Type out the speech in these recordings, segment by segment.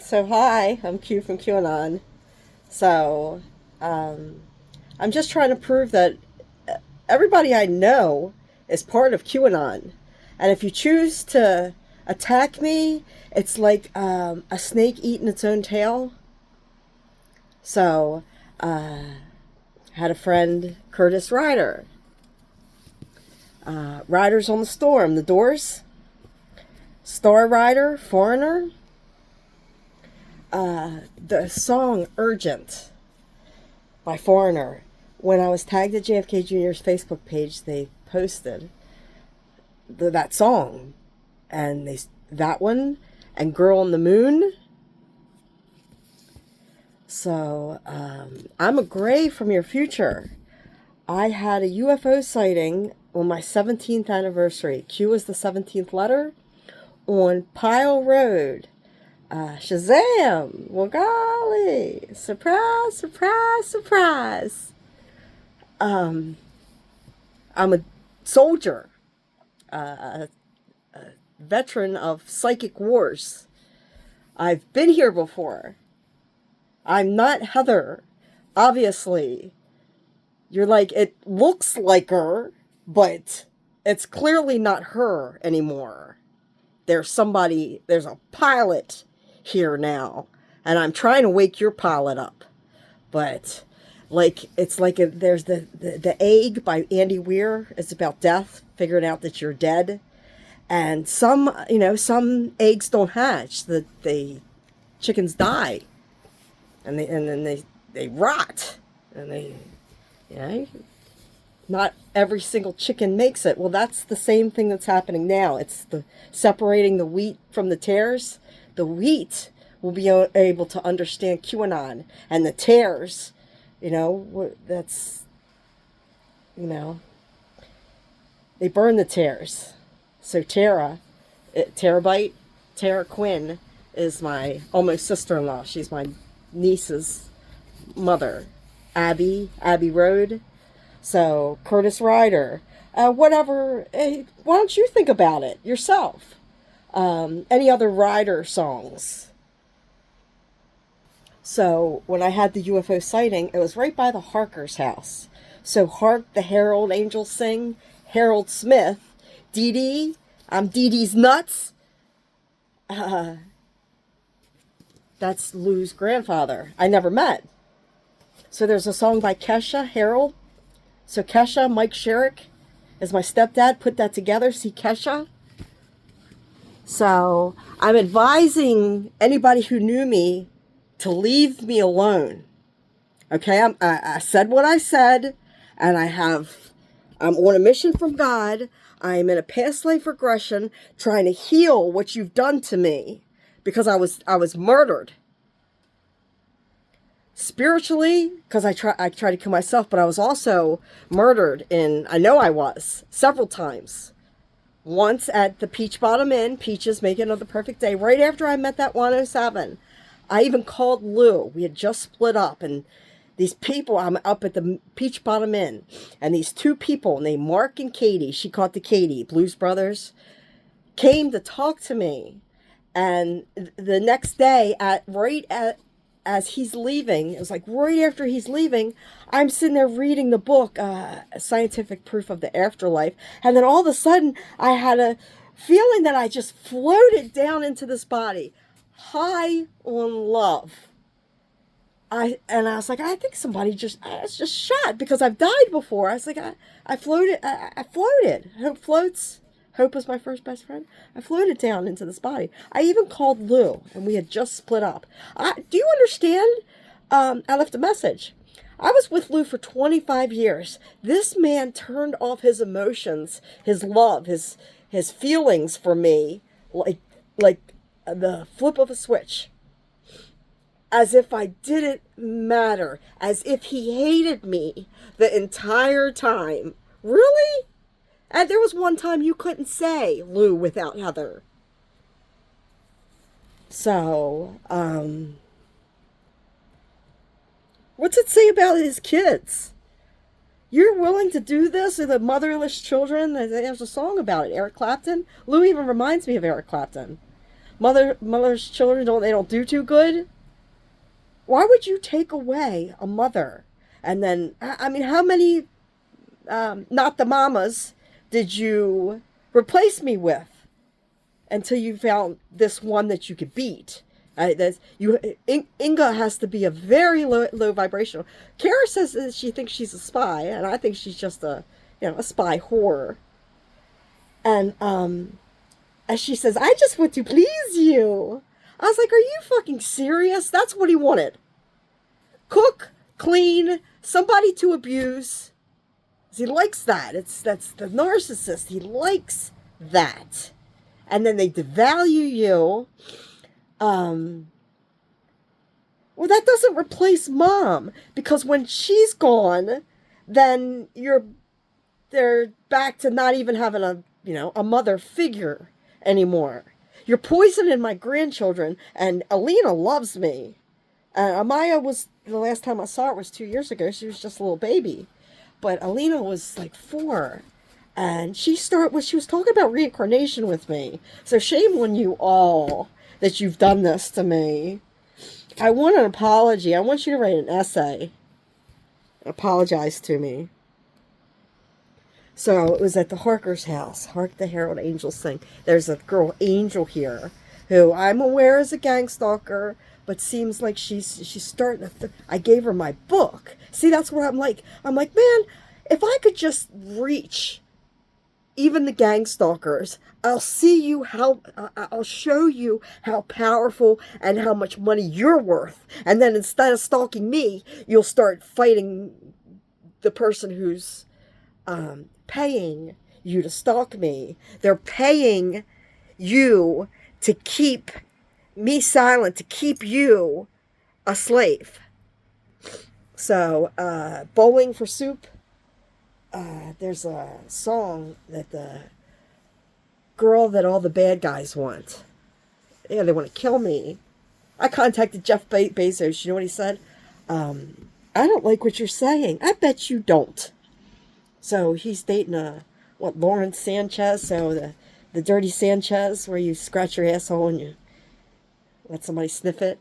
So hi, I'm Q from QAnon. So, um, I'm just trying to prove that everybody I know is part of QAnon. And if you choose to attack me, it's like a snake eating its own tail. So, had a friend, Curtis Ryder. Riders on the Storm, The Doors, Star Rider, Foreigner, the song Urgent by Foreigner. When I was tagged at JFK Jr.'s Facebook page, they posted that song, and that one and Girl on the Moon. So I'm a Gray from your future. I had a UFO sighting on my 17th anniversary. Q was the 17th letter on Pyle Road. Shazam! Well, golly! Surprise! Surprise! Surprise! I'm a soldier, a veteran of psychic wars. I've been here before. I'm not Heather. Obviously, you're like, it looks like her, but it's clearly not her anymore. There's a pilot here now, and I'm trying to wake your pilot up. But there's the egg by Andy Weir. It's about death, figuring out that you're dead. And some eggs don't hatch. The chickens die, and then they rot, and you know, not every single chicken makes it. Well, that's the same thing that's happening now. It's the separating the wheat from the tares. The wheat will be able to understand QAnon, and the tares, that's, they burn the tares. So Terabyte, Tara Quinn is my almost sister-in-law. She's my niece's mother. Abby Road. So Curtis Ryder, whatever. Hey, why don't you think about it yourself? Any other Ryder songs? So when I had the UFO sighting, it was right by the Harker's house. So Hark the Herald Angels Sing, Harold Smith, Dee Dee, I'm Dee Dee's Nuts. That's Lou's grandfather. I never met. So there's a song by Kesha, Harold. So Kesha, Mike Sherrick is my stepdad. Put that together. See Kesha. So I'm advising anybody who knew me to leave me alone. Okay, I said what I said, and I'm on a mission from God. I'm in a past life regression, trying to heal what you've done to me, because I was murdered. Spiritually, because I tried to kill myself, but I was also murdered I know I was, several times. Once at the Peach Bottom Inn, Peaches Make Another Perfect Day, right after I met that 107. I even called Lou. We had just split up, and these people, I'm up at the Peach Bottom Inn, and these two people named Mark and Katie, she caught the Katie, Blues Brothers, came to talk to me. And the next day, as he's leaving, it was like right after he's leaving, I'm sitting there reading the book, Scientific Proof of the Afterlife, and then all of a sudden, I had a feeling that I just floated down into this body, high on love. I was like, I think somebody I was just shot, because I've died before. I was like, I floated. I floated. Hope floats. Hope was my first best friend. I floated down into this body. I even called Lou, and we had just split up. Do you understand? I left a message. I was with Lou for 25 years. This man turned off his emotions, his love, his feelings for me, like the flip of a switch. As if I didn't matter. As if he hated me the entire time. Really? And there was one time you couldn't say Lou without Heather. So, what's it say about his kids? You're willing to do this to the motherless children? There's a song about it. Eric Clapton. Lou even reminds me of Eric Clapton. Mother's children don't do too good. Why would you take away a mother? And then, I mean, how many, not the mamas, did you replace me with until you found this one that you could beat? Inga has to be a very low vibrational. Kara says that she thinks she's a spy, and I think she's just a spy whore. And as she says, I just want to please you. I was like, are you fucking serious? That's what he wanted. Cook, clean, somebody to abuse. He likes that. That's the narcissist. He likes that. And then they devalue you. Well, that doesn't replace mom, because when she's gone, then they're back to not even having a mother figure anymore. You're poisoning my grandchildren, and Alina loves me. Amaya the last time I saw her was 2 years ago. She was just a little baby. But Alina was like 4. And she was talking about reincarnation with me. So shame on you all that you've done this to me. I want an apology. I want you to write an essay. Apologize to me. So it was at the Harker's house. Hark the Herald Angels Sing. There's a girl, Angel, here, who I'm aware is a gang stalker, but seems like she's starting to... I gave her my book. See, that's what I'm like. I'm like, man, if I could just reach even the gang stalkers, I'll show you how powerful and how much money you're worth. And then instead of stalking me, you'll start fighting the person who's paying you to stalk me. They're paying you to keep me silent, to keep you a slave. So, Bowling for Soup. There's a song that the girl that all the bad guys want. Yeah, they want to kill me. I contacted Jeff Bezos. You know what he said? I don't like what you're saying. I bet you don't. So he's dating Lauren Sanchez. So the dirty Sanchez, where you scratch your asshole and you let somebody sniff it.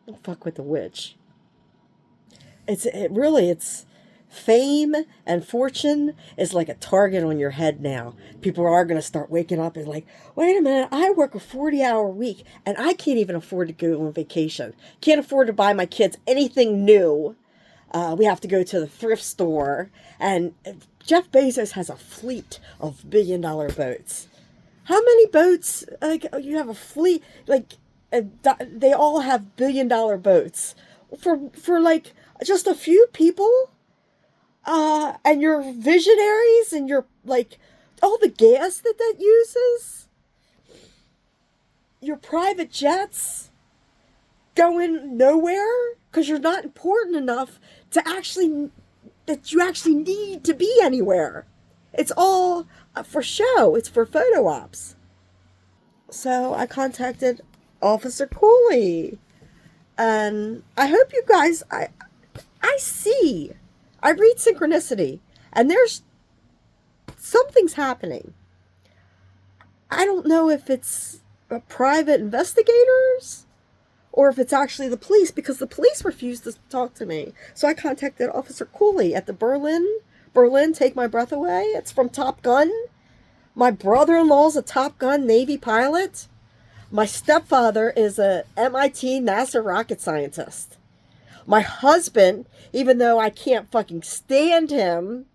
Don't fuck with the witch. It's fame and fortune is like a target on your head now. People are going to start waking up and like, wait a minute, I work a 40-hour week and I can't even afford to go on vacation. Can't afford to buy my kids anything new. We have to go to the thrift store. And Jeff Bezos has a fleet of billion-dollar boats. How many boats? Like, you have a fleet, like, they all have billion-dollar boats. For like just a few people? And your visionaries and your, like, all the gas that uses, your private jets going nowhere because you're not important enough that you actually need to be anywhere. It's all for show. It's for photo ops. So I contacted Officer Cooley, and I hope you guys, I read synchronicity, and there's something's happening. I don't know if it's private investigators or if it's actually the police, because the police refused to talk to me. So I contacted Officer Cooley at the Berlin Take My Breath Away. It's from Top Gun. My brother-in-law's a Top Gun Navy pilot. My stepfather is a MIT NASA rocket scientist. My husband, even though I can't fucking stand him,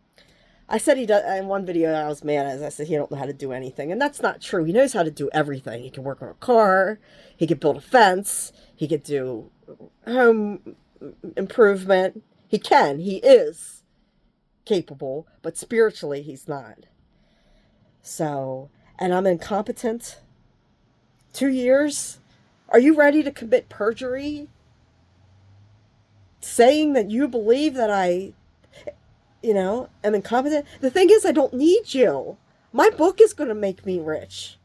I said he does. In one video I was mad at, I said he don't know how to do anything. And that's not true. He knows how to do everything. He can work on a car. He could build a fence. He could do home improvement. He is capable, but spiritually he's not. So, and I'm incompetent. 2 years? Are you ready to commit perjury? Saying that you believe that I, am incompetent? The thing is, I don't need you. My book is going to make me rich.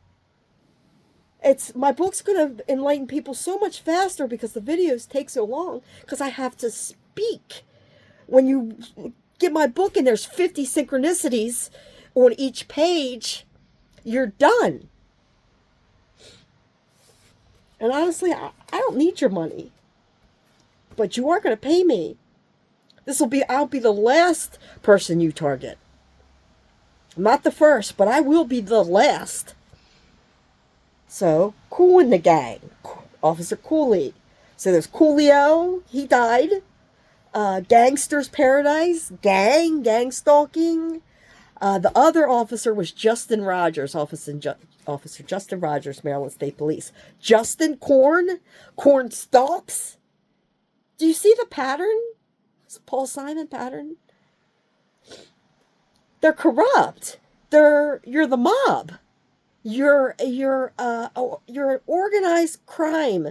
My book's going to enlighten people so much faster because the videos take so long, because I have to speak. When you get my book and there's 50 synchronicities on each page, you're done. And honestly, I don't need your money. But you are going to pay me. I'll be the last person you target. I'm not the first, but I will be the last. So, Cool in the gang. Officer Cooley. So there's Coolio, he died. Gangster's Paradise, gang stalking. The other officer was Justin Rogers, Officer Justin Rogers, Maryland State Police. Justin Corn Stalks. Do you see the pattern? It's Paul Simon pattern. They're corrupt. You're the mob. You're an organized crime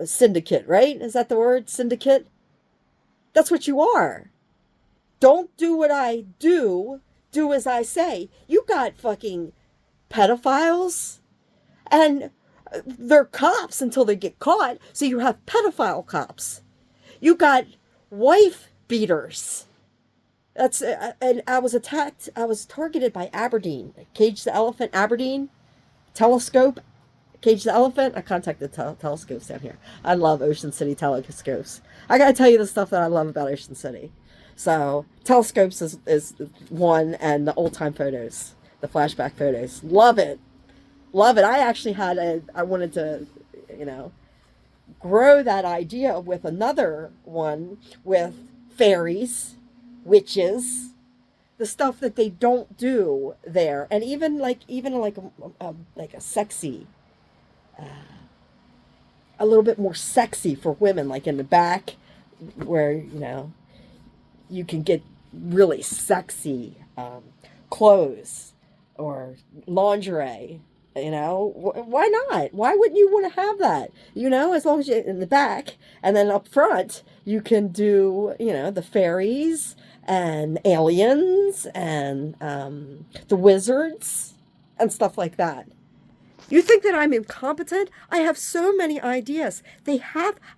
syndicate, right? Is that the word? Syndicate? That's what you are. Don't do what I do. Do as I say. You got fucking pedophiles, and they're cops until they get caught. So you have pedophile cops. You got wife beaters. And I was attacked. I was targeted by Aberdeen. Cage the Elephant, Aberdeen. Telescope. Cage the Elephant. I contacted telescopes down here. I love Ocean City telescopes. I gotta tell you the stuff that I love about Ocean City. So telescopes is one, and the old time photos, the flashback photos. Love it. Love it. I actually I wanted to, grow that idea with another one with fairies, witches, the stuff that they don't do there, and even like a sexy, a little bit more sexy for women, like in the back, where you can get really sexy clothes or lingerie. Why not? Why wouldn't you want to have that? As long as you're in the back, and then up front, you can do, the fairies and aliens and the wizards and stuff like that. You think that I'm incompetent? I have so many ideas.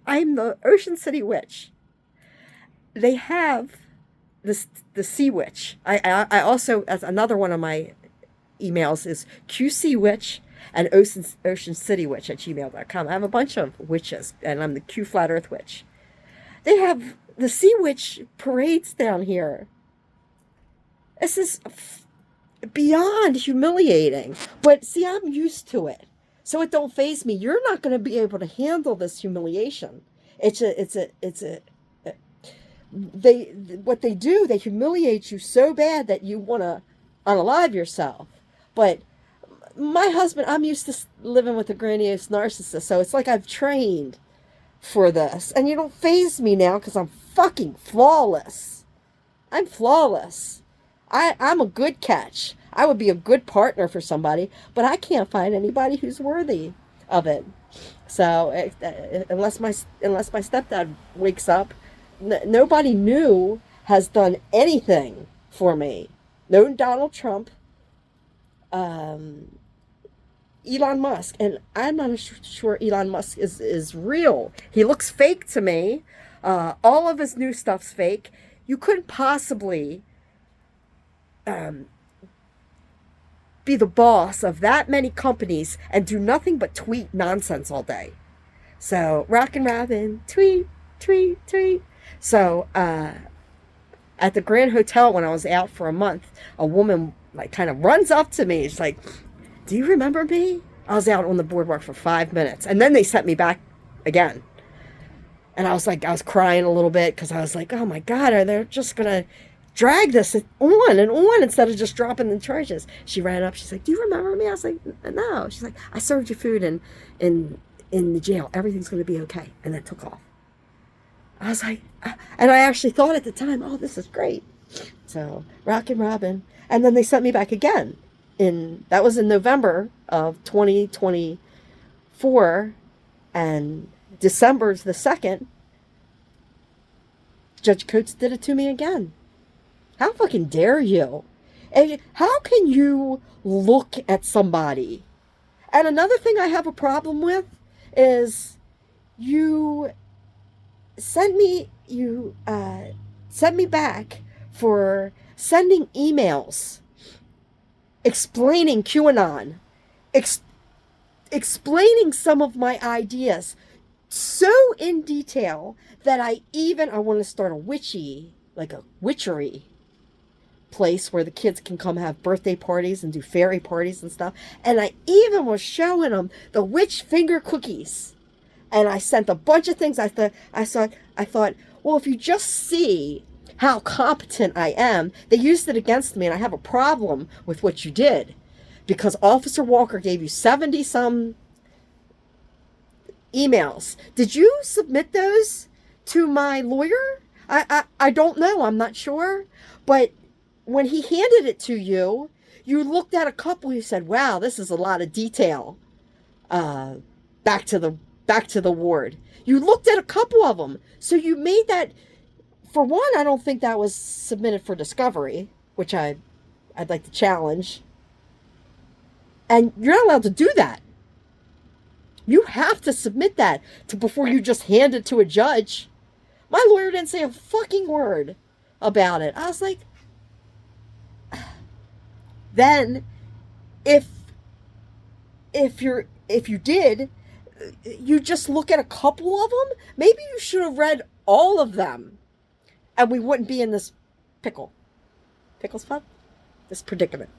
I'm the Ocean City Witch. They have the Sea Witch. I also, as another one of my emails is QC Witch and Ocean City Witch at gmail.com. I have a bunch of witches, and I'm the Q Flat Earth Witch. They have the Sea Witch parades down here. This is beyond humiliating. But see, I'm used to it, so it don't faze me. You're not going to be able to handle this humiliation. What they do, they humiliate you so bad that you want to unalive yourself. But my husband, I'm used to living with a grandiose narcissist, so it's like I've trained for this. And you don't faze me now because I'm fucking flawless. I'm flawless. I'm a good catch. I would be a good partner for somebody, but I can't find anybody who's worthy of it. So unless my stepdad wakes up, nobody new has done anything for me. No Donald Trump, Elon Musk, and I'm not sure Elon Musk is real. He looks fake to me. All of his new stuff's fake. You couldn't possibly be the boss of that many companies and do nothing but tweet nonsense all day. So, Rockin' Robin, tweet. So, at the Grand Hotel when I was out for a month, a woman kind of runs up to me. She's like, "Do you remember me?" I was out on the boardwalk for 5 minutes, and then they sent me back again. And I was crying a little bit because I was like, "Oh my God, are they just gonna drag this on and on instead of just dropping the charges?" She ran up. She's like, "Do you remember me?" I was like, "No." She's like, "I served you food in the jail. Everything's gonna be okay." And then took off. I was like, and I actually thought at the time, "Oh, this is great." So, Rockin' Robin. And then they sent me back again. That was in November of 2024. And December's the 2nd. Judge Coates did it to me again. How fucking dare you? And how can you look at somebody? And another thing I have a problem with is you send me back for sending emails explaining QAnon, explaining some of my ideas so in detail that I want to start a witchery place where the kids can come have birthday parties and do fairy parties and stuff. And I even was showing them the witch finger cookies. And I sent a bunch of things. I thought, well, if you just see how competent I am, they used it against me, and I have a problem with what you did, because Officer Walker gave you 70 some emails. Did you submit those to my lawyer? I don't know. I'm not sure. But when he handed it to you, you looked at a couple. You said, "Wow, this is a lot of detail." Back to the ward. You looked at a couple of them. So you made that. For one, I don't think that was submitted for discovery, which I'd like to challenge. And you're not allowed to do that. You have to submit that before you just hand it to a judge. My lawyer didn't say a fucking word about it. I was like, then if you did, you just look at a couple of them. Maybe you should have read all of them, and we wouldn't be in this pickles fun, this predicament.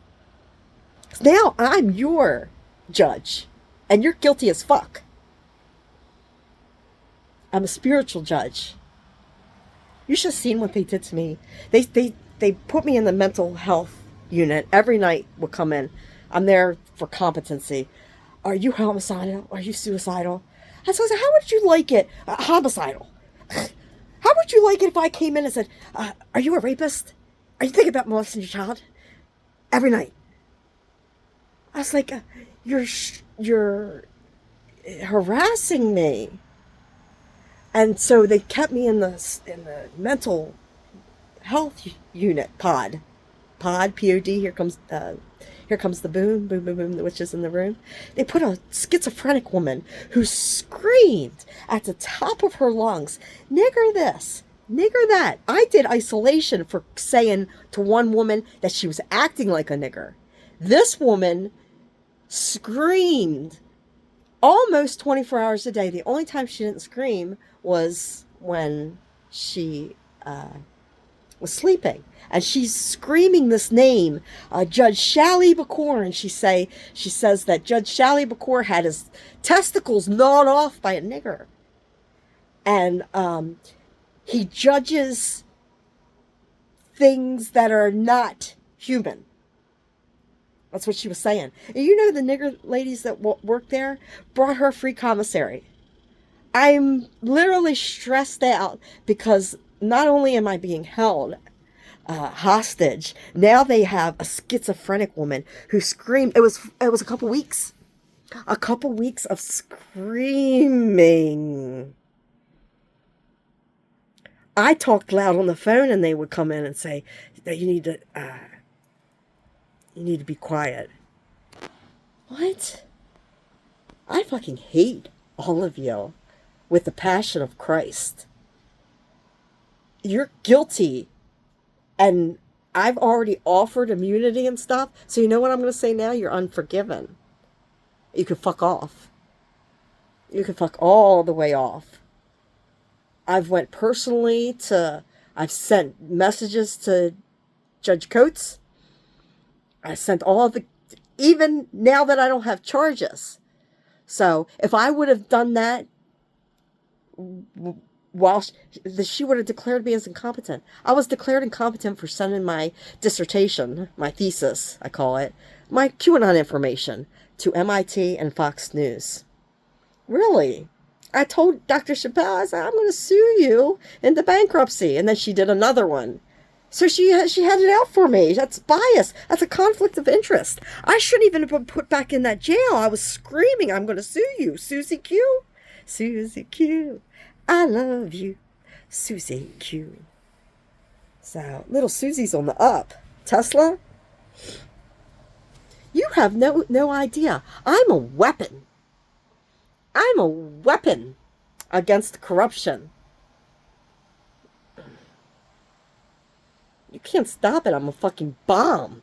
'Cause now I'm your judge, and you're guilty as fuck. I'm a spiritual judge. You should have seen what they did to me. They put me in the mental health unit. Every night would come in. I'm there for competency. Are you homicidal? Are you suicidal? I said, how would you like it? Homicidal. How would you like it if I came in and said, are you a rapist? Are you thinking about molesting your child? Every night. I was like, you're harassing me. And so they kept me in the mental health unit pod, P-O-D. Here comes the boom, boom, boom, boom, the witches in the room. They put a schizophrenic woman who screamed at the top of her lungs, "Nigger this, nigger that." I did isolation for saying to one woman that she was acting like a nigger. This woman screamed almost 24 hours a day. The only time she didn't scream was when she was sleeping. And she's screaming this name, Judge Shally Bacour, and she says that Judge Shally Bacour had his testicles gnawed off by a nigger. And he judges things that are not human. That's what she was saying. And you know, the nigger ladies that work there brought her free commissary. I'm literally stressed out because not only am I being held hostage, now they have a schizophrenic woman who screamed. It was a couple weeks of screaming. I talked loud on the phone, and they would come in and say that you need to be quiet. What? I fucking hate all of you with the passion of Christ. You're guilty, and I've already offered immunity and stuff. So you know what I'm going to say now? You're unforgiven. You can fuck off. You can fuck all the way off. I've sent messages to Judge Coates. I sent even now that I don't have charges. So if I would have done that while she would have declared me as incompetent. I was declared incompetent for sending my dissertation, my thesis, I call it, my QAnon information to MIT and Fox News. Really? I told Dr. Chappelle, I said, I'm going to sue you into bankruptcy. And then she did another one. So she had it out for me. That's bias. That's a conflict of interest. I shouldn't even have been put back in that jail. I was screaming, I'm going to sue you. Susie Q. Susie Q. I love you. Susie Q. So, little Susie's on the up. Tesla? You have no idea. I'm a weapon. I'm a weapon against corruption. You can't stop it. I'm a fucking bomb.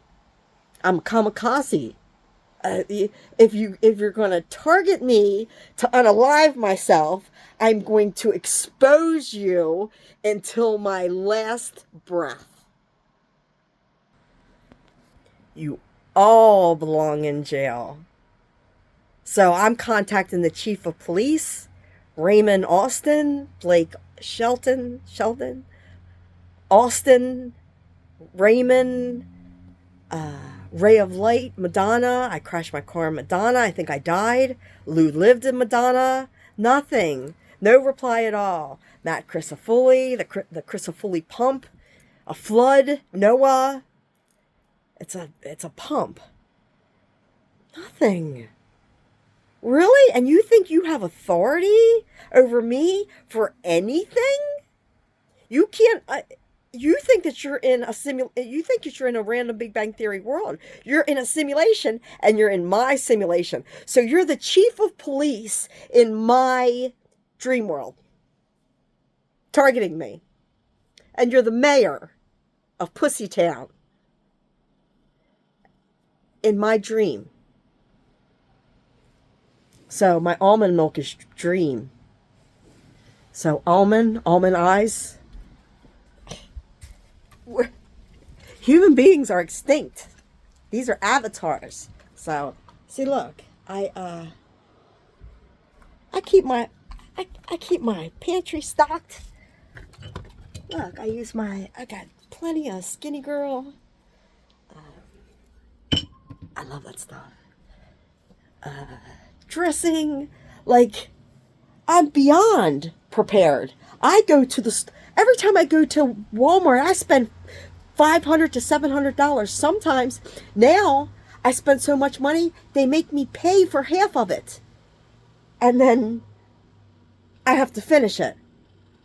I'm a kamikaze. If you're going to target me to unalive myself, I'm going to expose you until my last breath. You all belong in jail. So I'm contacting the chief of police, Raymond Austin, Blake Sheldon, Austin, Raymond, Ray of Light, Madonna. I crashed my car in Madonna. I think I died. Lou lived in Madonna. Nothing. No reply at all. Matt Crisafulli, the Crisafulli pump, a flood, Noah. It's a pump. Nothing. Really? And you think you have authority over me for anything? You can't. You think that you're in a You think that you're in a random Big Bang Theory world. You're in a simulation, and you're in my simulation. So you're the chief of police in my dream world, targeting me, and you're the mayor of Pussytown in my dream. So my almond milk is dream. So almond eyes. Human beings are extinct. These are avatars. So see, look, I keep my pantry stocked. Look, I got plenty of Skinny Girl. I love that stuff. Dressing, like, I'm beyond prepared. I go to every time I go to Walmart, I spend $500 to $700. Sometimes now I spend so much money, they make me pay for half of it. And then I have to finish it.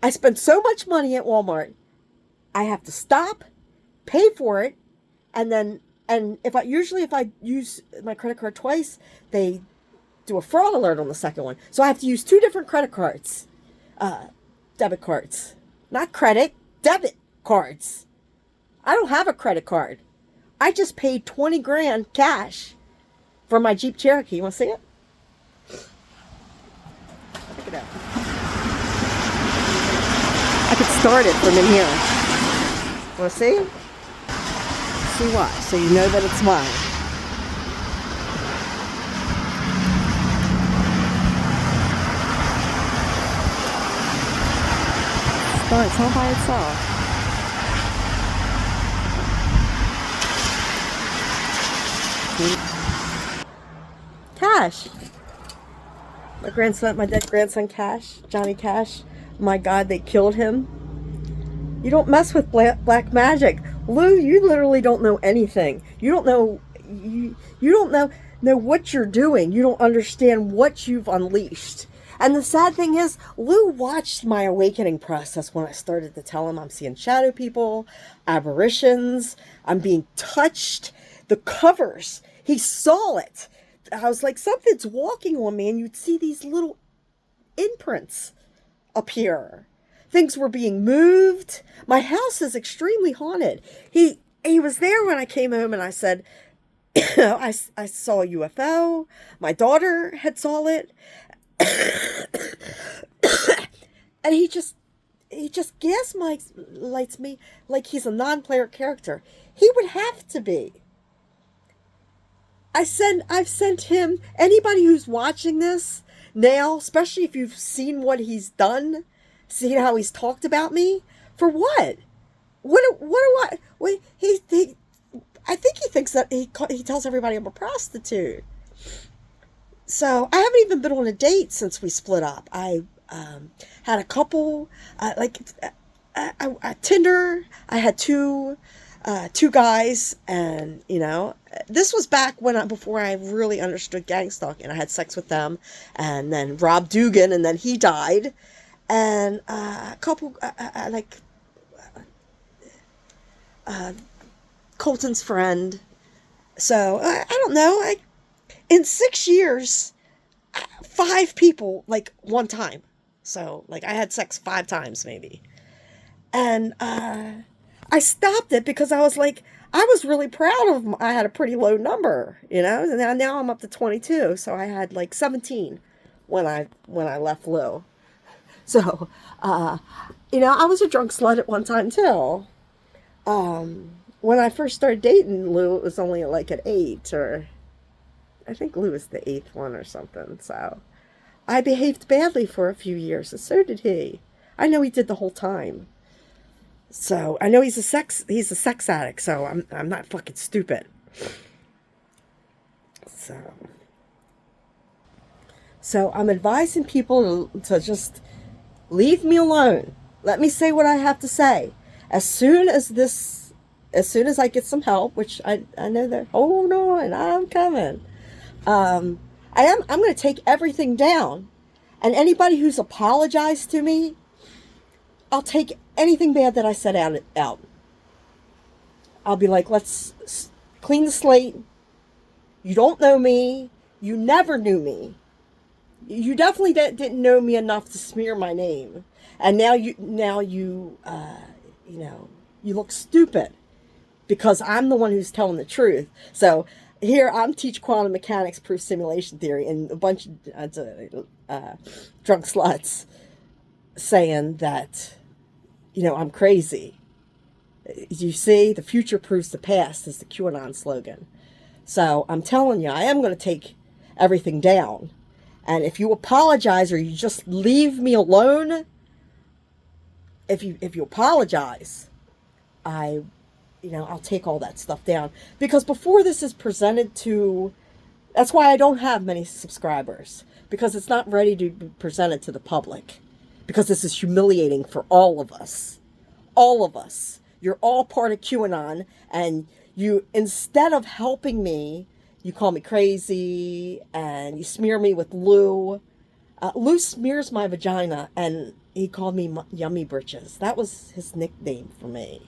I spend so much money at Walmart, I have to stop, pay for it, and if I use my credit card twice, they do a fraud alert on the second one. So I have to use 2 different credit cards, debit cards, not credit, debit cards. I don't have a credit card. I just paid 20 grand cash for my Jeep Cherokee. You want to see it? Check it out. I could start it from in here. Want to see? See why? So you know that it's mine. It's all by itself. Cash. My dead grandson Cash, Johnny Cash. My God, they killed him. You don't mess with black magic. Lou, you literally don't know anything. You don't know, you don't know what you're doing. You don't understand what you've unleashed. And the sad thing is, Lou watched my awakening process when I started to tell him I'm seeing shadow people, apparitions, I'm being touched. The covers, he saw it. I was like, something's walking on me, and you'd see these little imprints appear. Things were being moved. My house is extremely haunted. He was there when I came home, and I said, I saw a UFO. My daughter had saw it. And he just gaslights me like he's a non-player character. He would have to be. I've sent him, anybody who's watching this now, especially if you've seen what he's done, seen how he's talked about me, for what? I think he thinks that he tells everybody I'm a prostitute. So I haven't even been on a date since we split up. I had a couple, Tinder. I had two guys, and this was back before I really understood gang stalking. I had sex with them, and then Rob Dugan, and then he died, and a couple Colton's friend. So I don't know. In 6 years, 5 people, one time. So, I had sex 5 times, maybe. And I stopped it because I was like, I was really proud of, I had a pretty low number, you know, and now I'm up to 22. So I had like 17 when I left Lou. So, you know, I was a drunk slut at one time too. When I first started dating Lou, it was only like at 8, or I think Lou was the 8th one or something. So I behaved badly for a few years, and so did he. I know he did the whole time. So I know he's a sex addict. So I'm not fucking stupid. So I'm advising people to just leave me alone. Let me say what I have to say. As soon as I get some help, which I know that, hold on, I'm coming. I'm going to take everything down. And anybody who's apologized to me, I'll take anything bad that I said out. I'll be like, let's clean the slate. You don't know me. You never knew me. You definitely didn't know me enough to smear my name. And now you know, you look stupid because I'm the one who's telling the truth. So here I'm teach quantum mechanics, proof simulation theory, and a bunch of drunk sluts saying that, you know, I'm crazy. You see, the future proves the past is the QAnon slogan. So I'm telling you, I am going to take everything down. And if you apologize or you just leave me alone, if you apologize, I'll take all that stuff down. Because before this is presented to, that's why I don't have many subscribers. Because it's not ready to be presented to the public. Because this is humiliating for all of us. All of us. You're all part of QAnon, and you, instead of helping me, you call me crazy, and you smear me with Lou. Lou smears my vagina, and he called me Yummy Britches. That was his nickname for me.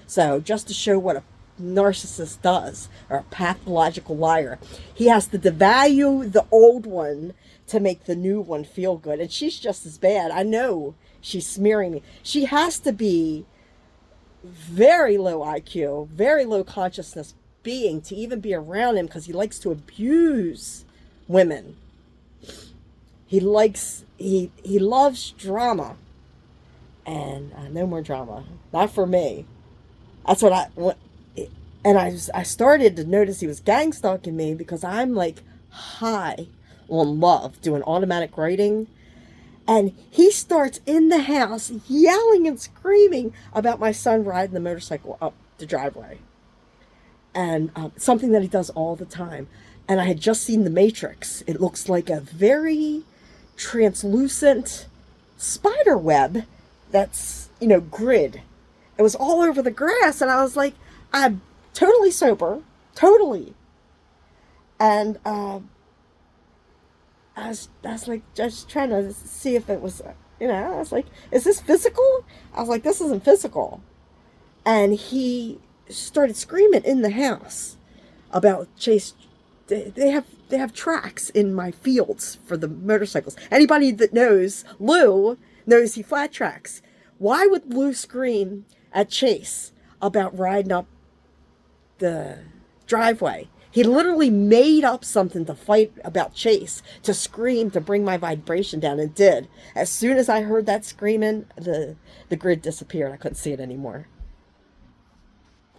So just to show what a narcissist does, or a pathological liar, he has to devalue the old one to make the new one feel good. And she's just as bad. I know she's smearing me. She has to be very low IQ, very low consciousness being to even be around him, because he likes to abuse women. He loves drama, and no more drama, not for me. That's and I started to notice he was gang stalking me because I'm like high on love, doing automatic writing. And he starts in the house yelling and screaming about my son riding the motorcycle up the driveway. And something that he does all the time. And I had just seen The Matrix. It looks like a very translucent spider web that's, grid. It was all over the grass. And I was like, I'm totally sober. Totally. And I was like just trying to see if it was, I was like, is this physical? I was like, this isn't physical. And he started screaming in the house about Chase. They have tracks in my fields for the motorcycles. Anybody that knows Lou knows he flat tracks. Why would Lou scream at Chase about riding up the driveway? He literally made up something to fight about Chase, to scream, to bring my vibration down, and did. As soon as I heard that screaming, the grid disappeared. I couldn't see it anymore.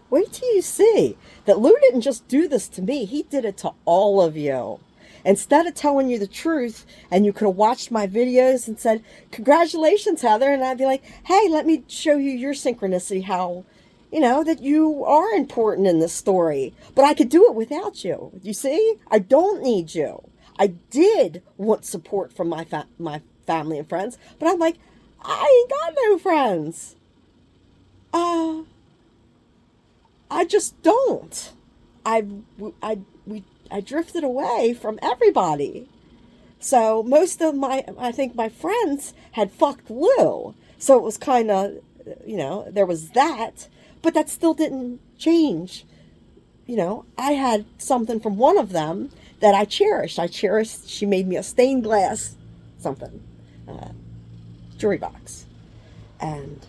Wait till you see that Lou didn't just do this to me. He did it to all of you. Instead of telling you the truth, and you could have watched my videos and said, congratulations, Heather, and I'd be like, hey, let me show you your synchronicity, how that you are important in this story. But I could do it without you. You see? I don't need you. I did want support from my family and friends, but I'm like, I ain't got no friends. I just don't. I drifted away from everybody. So most of I think my friends had fucked Lou. So it was kind of, there was that. But that still didn't change. I had something from one of them that I cherished. She made me a stained glass jewelry box. And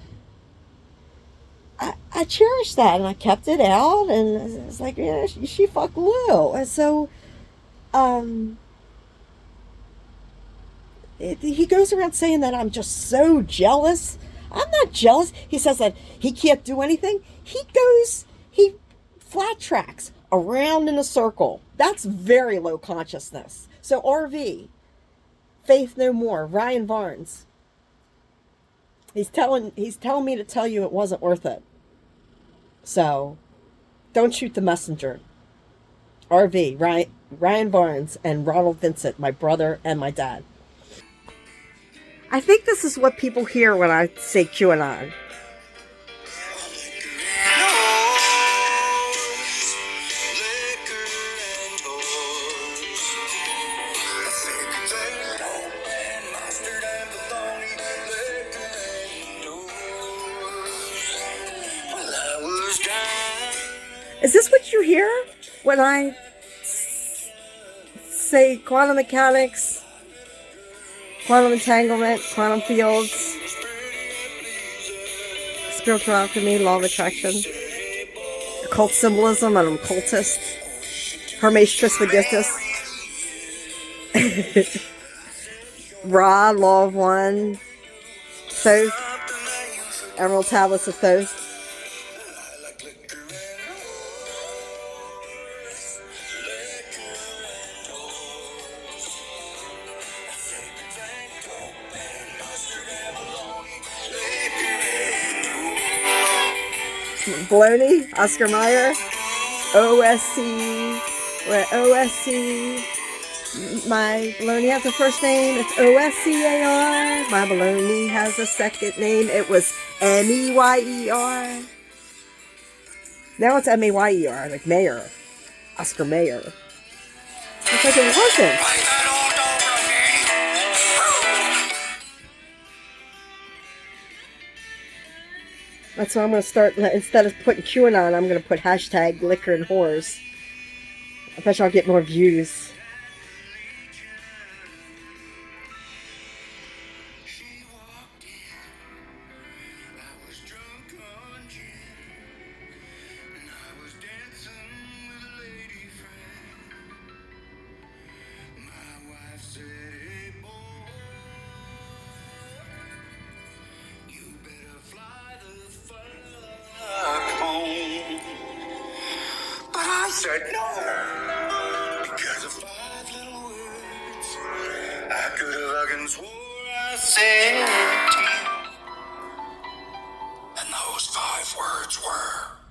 I cherished that, and I kept it out, and it's like, yeah, she fucked Lou. And so, um, he goes around saying that I'm just so jealous. I'm not jealous. He says that he can't do anything. He flat tracks around in a circle. That's very low consciousness. So RV, Faith No More, Ryan Barnes. He's telling me to tell you it wasn't worth it. So don't shoot the messenger. RV, Ryan Barnes, and Ronald Vincent, my brother and my dad. I think this is what people hear when I say QAnon. Is this what you hear when I say quantum mechanics, quantum entanglement, quantum fields, spiritual alchemy, law of attraction, occult symbolism, and I'm occultist, Hermes Trismegistus, Ra, Law of One, Thoth, Emerald Tablets of Thoth. Baloney, Oscar Mayer, OSC, where OSC, my baloney has a first name, it's OSCAR, my baloney has a second name, it was MEYER. Now it's MAYER, like Mayer, Oscar Mayer. It's like it wasn't. That's what I'm going to start. Instead of putting QAnon, I'm going to put hashtag liquor and whores. I bet you I'll get more views. But I said no, because of 5 little words I could have fucking swore I said to you. And those 5 words were